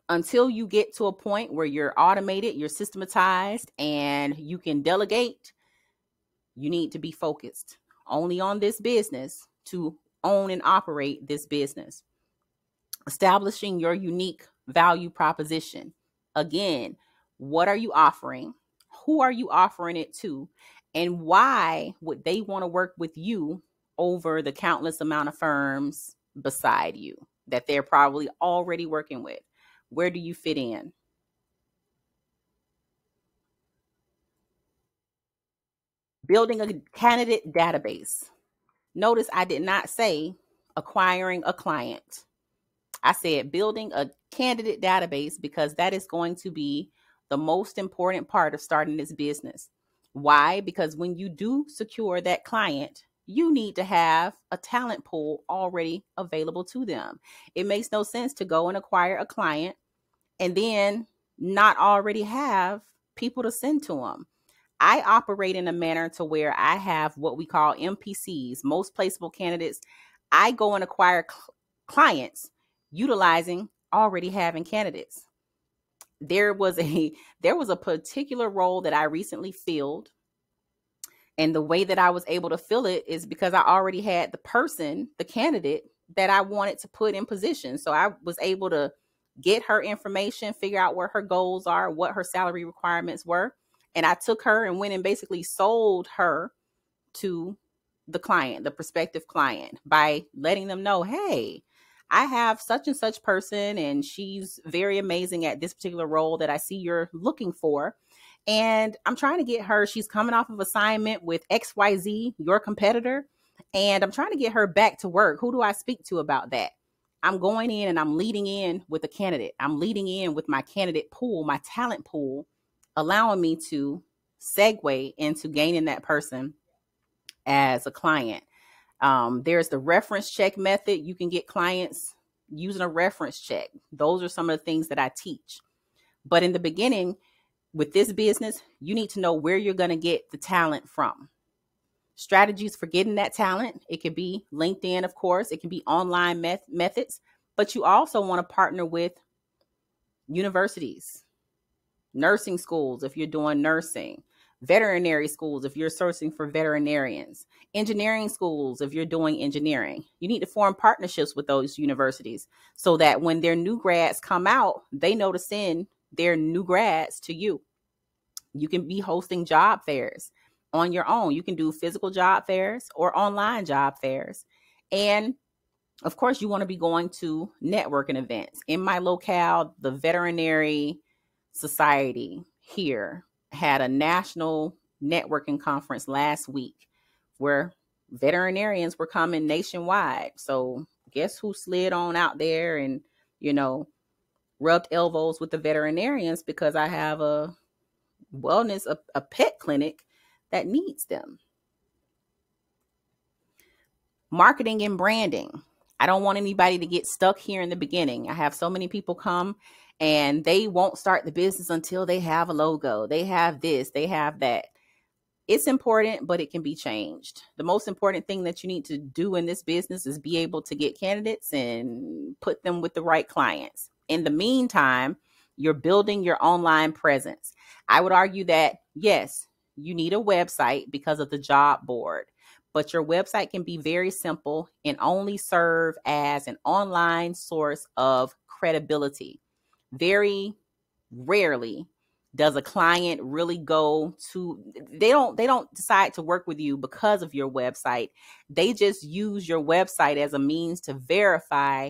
Until you get to a point where you're automated, you're systematized, and you can delegate, you need to be focused only on this business to own and operate this business. Establishing your unique value proposition. Again, what are you offering? Who are you offering it to? And why would they want to work with you over the countless amount of firms beside you that they're probably already working with? Where do you fit in? Building a candidate database. Notice I did not say acquiring a client. I said building a candidate database, because that is going to be the most important part of starting this business. Why? Because when you do secure that client, you need to have a talent pool already available to them. It makes no sense to go and acquire a client and then not already have people to send to them. I operate in a manner to where I have what we call MPCs, most placeable candidates. I go and acquire clients utilizing already having candidates. There was a particular role that I recently filled, and the way that I was able to fill it is because I already had the candidate that I wanted to put in position. So I was able to get her information, figure out where her goals are, what her salary requirements were. And I took her and went and basically sold her to the client, the prospective client, by letting them know, hey, I have such and such person, and she's very amazing at this particular role that I see you're looking for. And I'm trying to get her, she's coming off of assignment with XYZ, your competitor, and I'm trying to get her back to work. Who do I speak to about that? I'm going in and I'm leading in with a candidate. I'm leading in with my candidate pool, my talent pool, allowing me to segue into gaining that person as a client. There's the reference check method. You can get clients using a reference check. Those are some of the things that I teach. But in the beginning, with this business, you need to know where you're going to get the talent from. Strategies for getting that talent. It could be LinkedIn, of course. It can be online methods. But you also want to partner with universities, nursing schools if you're doing nursing, veterinary schools if you're searching for veterinarians, engineering schools if you're doing engineering. You need to form partnerships with those universities so that when their new grads come out, they know to send their new grads to you. You can be hosting job fairs on your own. You can do physical job fairs or online job fairs. And of course, you want to be going to networking events. In my locale, the Veterinary Society here had a national networking conference last week where veterinarians were coming nationwide. So guess who slid on out there and, rubbed elbows with the veterinarians, because I have a pet clinic that needs them. Marketing and branding. I don't want anybody to get stuck here in the beginning. I have so many people come and they won't start the business until they have a logo. They have this, they have that. It's important, but it can be changed. The most important thing that you need to do in this business is be able to get candidates and put them with the right clients. In the meantime, you're building your online presence. I would argue that, yes, you need a website because of the job board, but your website can be very simple and only serve as an online source of credibility. Very rarely does a client really go to, they don't decide to work with you because of your website. They just use your website as a means to verify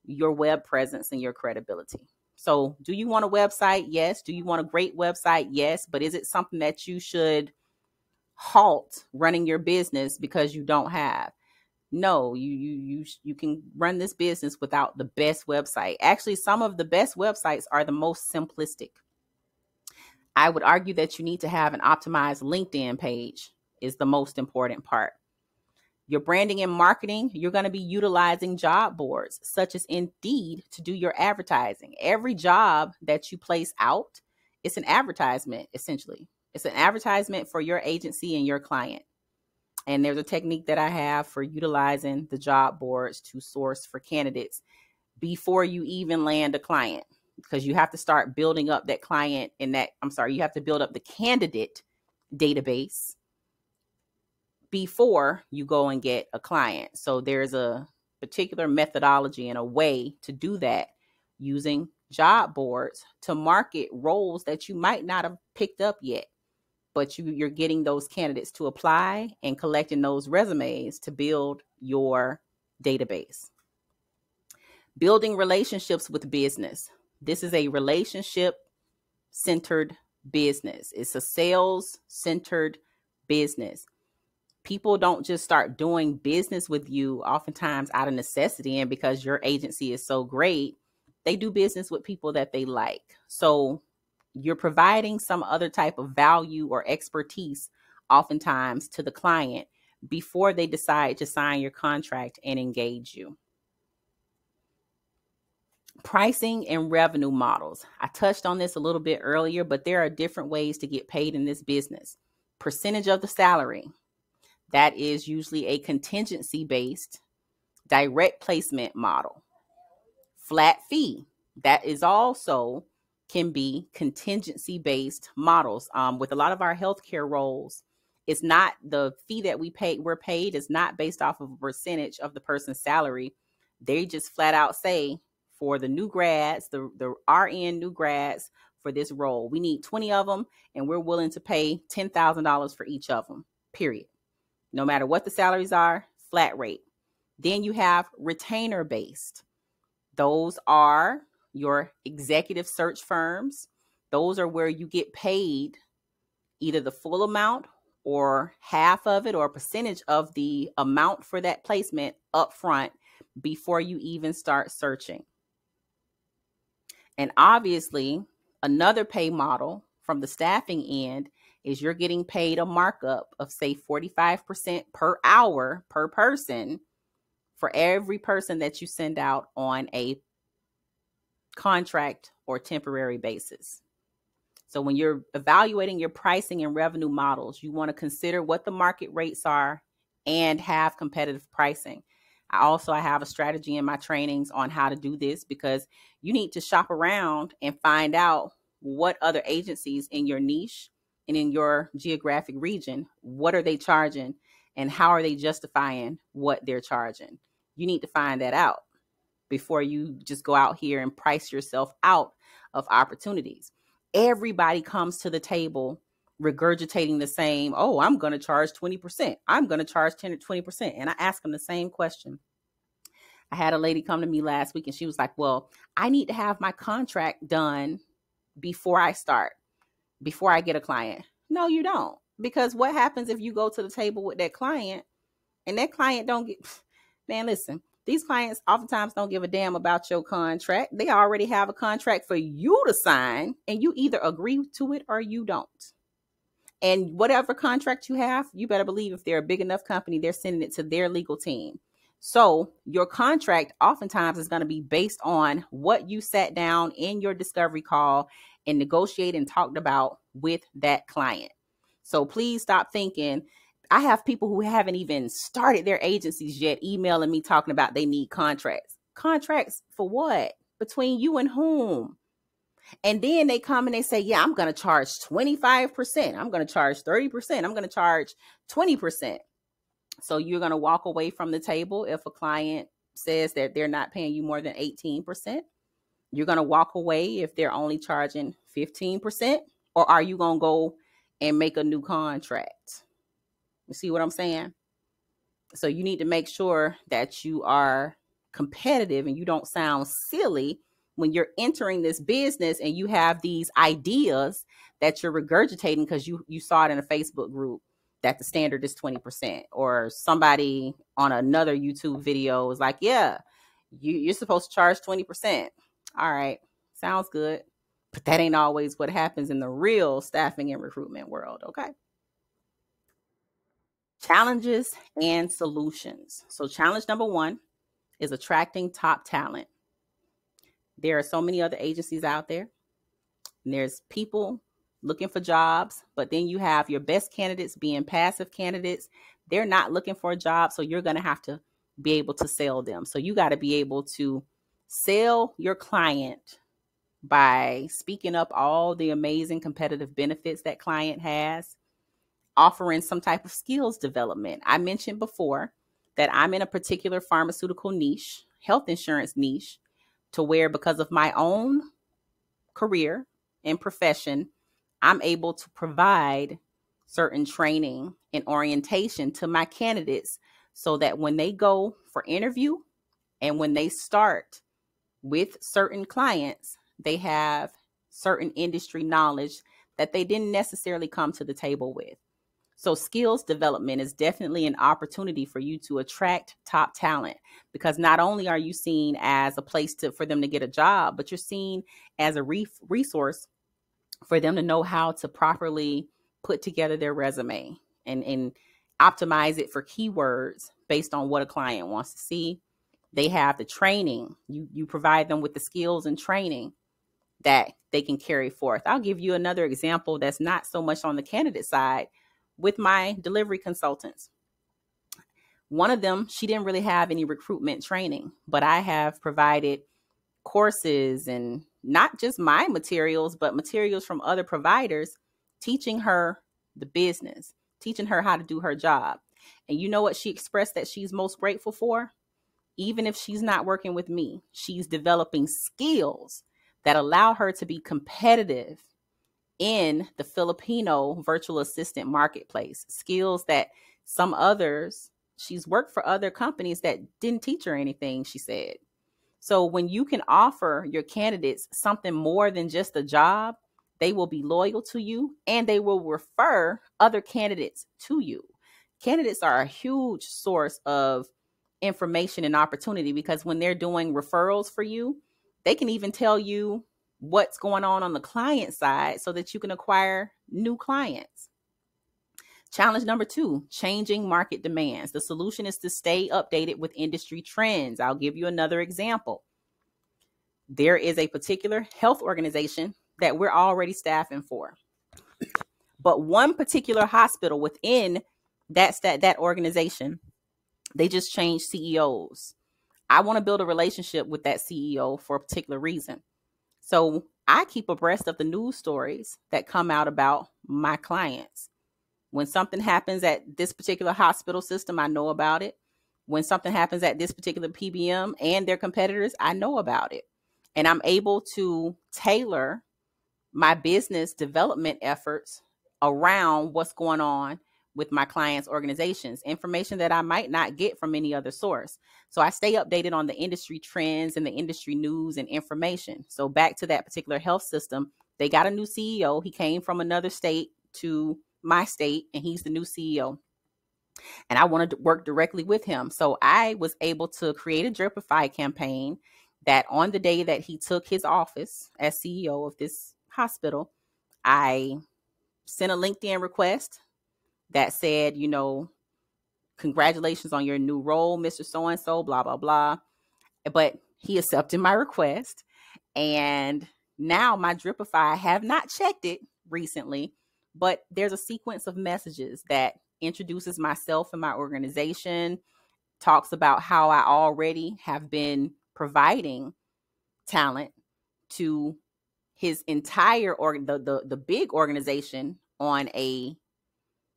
your web presence and your credibility. So do you want a website? Yes. Do you want a great website? Yes. But is it something that you should halt running your business because you don't have? No, you can run this business without the best website. Actually, some of the best websites are the most simplistic. I would argue that you need to have an optimized LinkedIn page is the most important part. Your branding and marketing, you're going to be utilizing job boards such as Indeed to do your advertising. Every job that you place out, it's an advertisement, essentially. It's an advertisement for your agency and your client. And there's a technique that I have for utilizing the job boards to source for candidates before you even land a client, because you have to start building up that client in that, you have to build up the candidate database before you go and get a client. So there's a particular methodology and a way to do that using job boards to market roles that you might not have picked up yet, but you're getting those candidates to apply and collecting those resumes to build your database. Building relationships with business. This is a relationship-centered business. It's a sales-centered business. People don't just start doing business with you oftentimes out of necessity and because your agency is so great. They do business with people that they like. So you're providing some other type of value or expertise oftentimes to the client before they decide to sign your contract and engage you. Pricing and revenue models. I touched on this a little bit earlier, but there are different ways to get paid in this business. Percentage of the salary. That is usually a contingency-based direct placement model. Flat fee. That is also can be contingency-based models. With a lot of our healthcare roles, it's not the fee that we're paid is not based off of a percentage of the person's salary. They just flat out say, for the new grads, the RN new grads for this role, we need 20 of them, and we're willing to pay $10,000 for each of them, period. No matter what the salaries are, flat rate. Then you have retainer based. Those are your executive search firms. Those are where you get paid either the full amount or half of it or a percentage of the amount for that placement up front before you even start searching. And obviously, another pay model from the staffing end is you're getting paid a markup of, say, 45% per hour per person for every person that you send out on a contract or temporary basis. So when you're evaluating your pricing and revenue models, you want to consider what the market rates are and have competitive pricing. I have a strategy in my trainings on how to do this, because you need to shop around and find out what other agencies in your niche and in your geographic region, what are they charging and how are they justifying what they're charging? You need to find that out before you just go out here and price yourself out of opportunities. Everybody comes to the table regurgitating the same, oh, I'm going to charge 20%. I'm going to charge 10 or 20%. And I ask them the same question. I had a lady come to me last week and she was like, well, I need to have my contract done before I start, before I get a client. No, you don't. Because what happens if you go to the table with that client and that client don't get, man, listen, these clients oftentimes don't give a damn about your contract. They already have a contract for you to sign and you either agree to it or you don't. And whatever contract you have, you better believe if they're a big enough company, they're sending it to their legal team. So your contract oftentimes is going to be based on what you sat down in your discovery call and negotiated and talked about with that client. So please stop thinking. I have people who haven't even started their agencies yet emailing me talking about they need contracts. Contracts for what? Between you and whom? And then they come and they say, yeah, I'm going to charge 25%. I'm going to charge 30%. I'm going to charge 20%. So you're going to walk away from the table if a client says that they're not paying you more than 18%. You're going to walk away if they're only charging 15%. Or are you going to go and make a new contract? You see what I'm saying? So you need to make sure that you are competitive and you don't sound silly when you're entering this business and you have these ideas that you're regurgitating because you saw it in a Facebook group that the standard is 20%, or somebody on another YouTube video is like, yeah, you're supposed to charge 20%. All right, sounds good. But that ain't always what happens in the real staffing and recruitment world, okay? Challenges and solutions. So challenge number one is attracting top talent. There are so many other agencies out there. And there's people looking for jobs, but then you have your best candidates being passive candidates. They're not looking for a job, so you're going to have to be able to sell them. So you got to be able to sell your client by speaking up all the amazing competitive benefits that client has, offering some type of skills development. I mentioned before that I'm in a particular pharmaceutical niche, health insurance niche, to where because of my own career and profession, I'm able to provide certain training and orientation to my candidates so that when they go for interview and when they start with certain clients, they have certain industry knowledge that they didn't necessarily come to the table with. So skills development is definitely an opportunity for you to attract top talent, because not only are you seen as a place for them to get a job, but you're seen as a resource for them to know how to properly put together their resume and optimize it for keywords based on what a client wants to see. They have the training. You provide them with the skills and training that they can carry forth. I'll give you another example that's not so much on the candidate side with my delivery consultants. One of them, she didn't really have any recruitment training, but I have provided courses and not just my materials, but materials from other providers, teaching her the business, teaching her how to do her job. And you know what she expressed that she's most grateful for? Even if she's not working with me, she's developing skills that allow her to be competitive in the Filipino virtual assistant marketplace. Skills that some others, she's worked for other companies that didn't teach her anything, she said. So when you can offer your candidates something more than just a job, they will be loyal to you and they will refer other candidates to you. Candidates are a huge source of information and opportunity, because when they're doing referrals for you, they can even tell you what's going on the client side so that you can acquire new clients. Challenge number two, changing market demands. The solution is to stay updated with industry trends. I'll give you another example. There is a particular health organization that we're already staffing for, but one particular hospital within that organization, they just changed CEOs. I want to build a relationship with that CEO for a particular reason. So I keep abreast of the news stories that come out about my clients. When something happens at this particular hospital system, I know about it. When something happens at this particular PBM and their competitors, I know about it. And I'm able to tailor my business development efforts around what's going on with my clients' organizations, information that I might not get from any other source. So I stay updated on the industry trends and the industry news and information. So back to that particular health system, they got a new CEO. He came from another state to my state, and he's the new CEO. And I wanted to work directly with him. So I was able to create a Dripify campaign that on the day that he took his office as CEO of this hospital, I sent a LinkedIn request that said, congratulations on your new role, Mr. So-and-so, blah, blah, blah. But he accepted my request. And now my Dripify, I have not checked it recently, but there's a sequence of messages that introduces myself and my organization, talks about how I already have been providing talent to his entire the big organization on a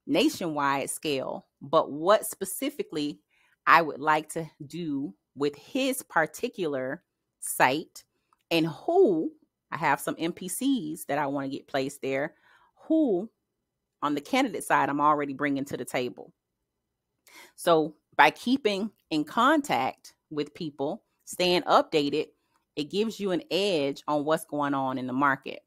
nationwide scale, but what specifically I would like to do with his particular site, and who I have some NPCs that I want to get placed there, who on the candidate side I'm already bringing to the table. So by keeping in contact with people, staying updated, it gives you an edge on what's going on in the market.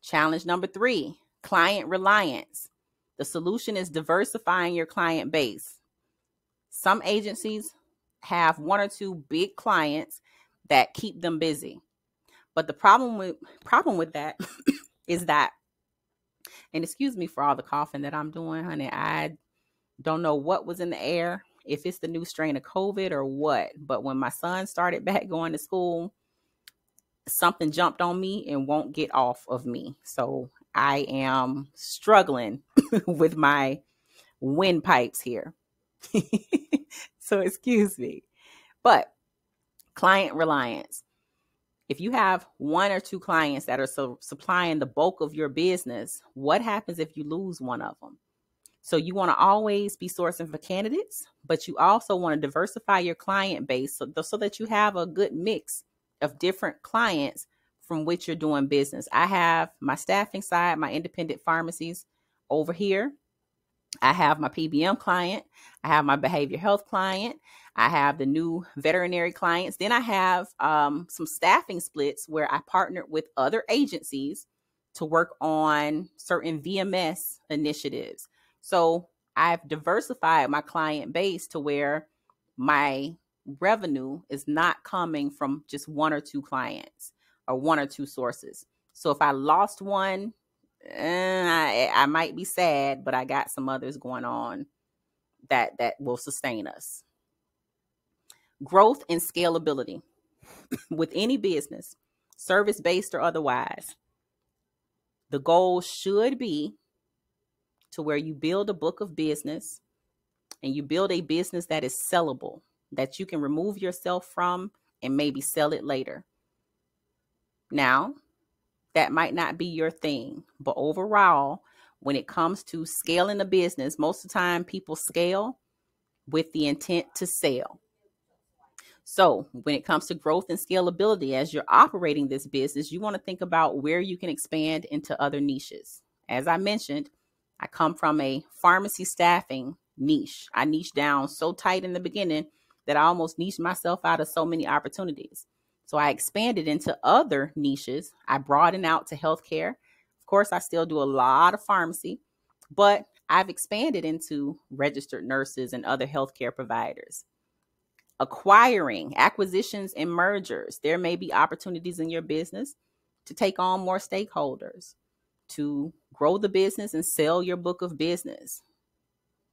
Challenge number 3, client reliance. The solution is diversifying your client base. Some agencies have 1 or 2 big clients that keep them busy. But the problem with that is that, and excuse me for all the coughing that I'm doing, honey, I don't know what was in the air, if it's the new strain of COVID or what, but when my son started back going to school, something jumped on me and won't get off of me. So I am struggling with my windpipes here. So excuse me. But client reliance. If you have 1 or 2 clients that are supplying the bulk of your business, what happens if you lose one of them? So you want to always be sourcing for candidates, but you also want to diversify your client base so that you have a good mix of different clients from which you're doing business. I have my staffing side, my independent pharmacies over here. I have my PBM client. I have my behavioral health client. I have the new veterinary clients. Then I have some staffing splits where I partnered with other agencies to work on certain VMS initiatives. So I've diversified my client base to where my revenue is not coming from just 1 or 2 clients or 1 or 2 sources. So if I lost one, I might be sad, but I got some others going on that will sustain us. Growth and scalability with any business, service-based or otherwise. The goal should be to where you build a book of business and you build a business that is sellable, that you can remove yourself from and maybe sell it later. Now, that might not be your thing, but overall, when it comes to scaling a business, most of the time people scale with the intent to sell. So when it comes to growth and scalability, as you're operating this business, you want to think about where you can expand into other niches. As I mentioned, I come from a pharmacy staffing niche. I niched down so tight in the beginning that I almost niched myself out of so many opportunities. So I expanded into other niches. I broadened out to healthcare. Of course, I still do a lot of pharmacy, but I've expanded into registered nurses and other healthcare providers. Acquisitions and mergers. There may be opportunities in your business to take on more stakeholders, to grow the business and sell your book of business.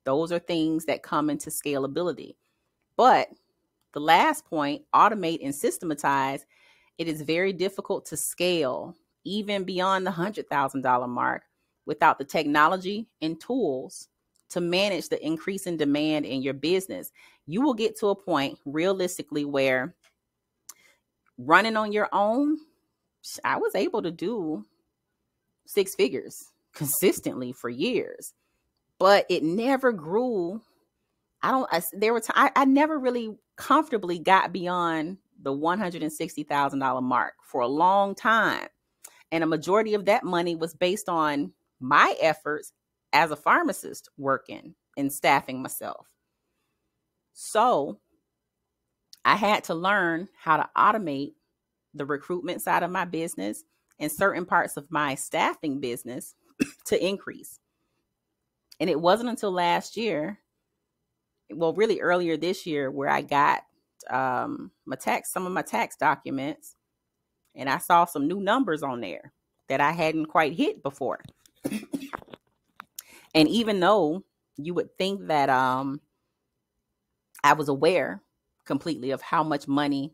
Those are things that come into scalability. But the last point, automate and systematize, it is very difficult to scale even beyond the $100,000 mark without the technology and tools to manage the increase in demand in your business. You will get to a point realistically where running on your own, I was able to do 6 figures consistently for years, but it never grew. I never really comfortably got beyond the $160,000 mark for a long time. And a majority of that money was based on my efforts as a pharmacist working and staffing myself. So I had to learn how to automate the recruitment side of my business and certain parts of my staffing business to increase. And it wasn't until last year, well, really earlier this year, where I got some of my tax documents, and I saw some new numbers on there that I hadn't quite hit before. And even though you would think that I was aware completely of how much money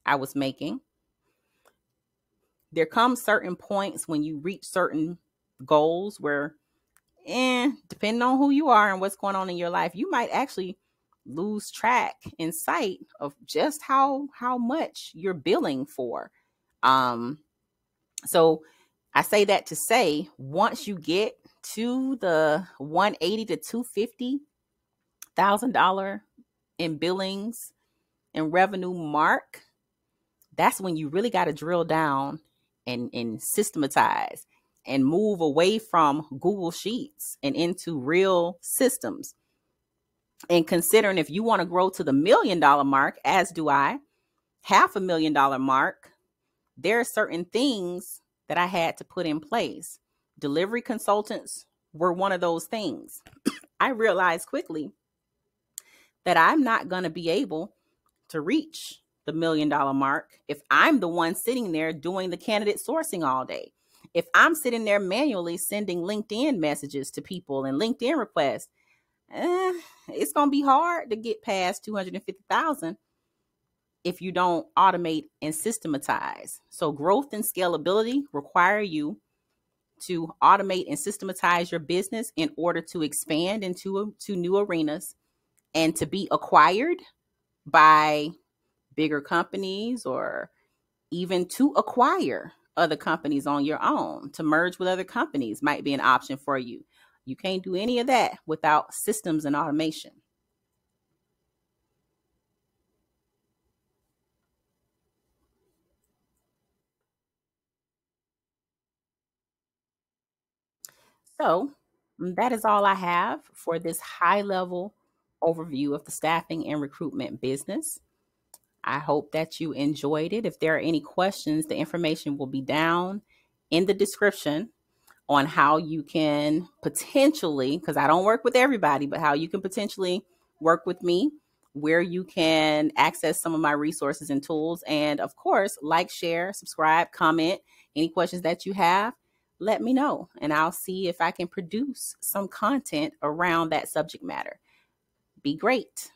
I was making, there come certain points when you reach certain goals where, depending on who you are and what's going on in your life, you might actually lose track in sight of just how much you're billing for. So I say that to say, once you get to the 180 to $250,000 in billings and revenue mark, that's when you really got to drill down and systematize and move away from Google Sheets and into real systems. And considering if you want to grow to the $1 million mark, as do I, $500,000 mark, there are certain things that I had to put in place. Delivery consultants were one of those things. I realized quickly that I'm not going to be able to reach the $1 million mark if I'm the one sitting there doing the candidate sourcing all day. If I'm sitting there manually sending LinkedIn messages to people and LinkedIn requests, it's going to be hard to get past 250,000 if you don't automate and systematize. So growth and scalability require you to automate and systematize your business in order to expand into new arenas and to be acquired by bigger companies, or even to acquire other companies on your own. To merge with other companies might be an option for you. You can't do any of that without systems and automation. So that is all I have for this high level overview of the staffing and recruitment business. I hope that you enjoyed it. If there are any questions, the information will be down in the description on how you can potentially, because I don't work with everybody, but how you can potentially work with me, where you can access some of my resources and tools. And of course, like, share, subscribe, comment. Any questions that you have, let me know, and I'll see if I can produce some content around that subject matter. Be great.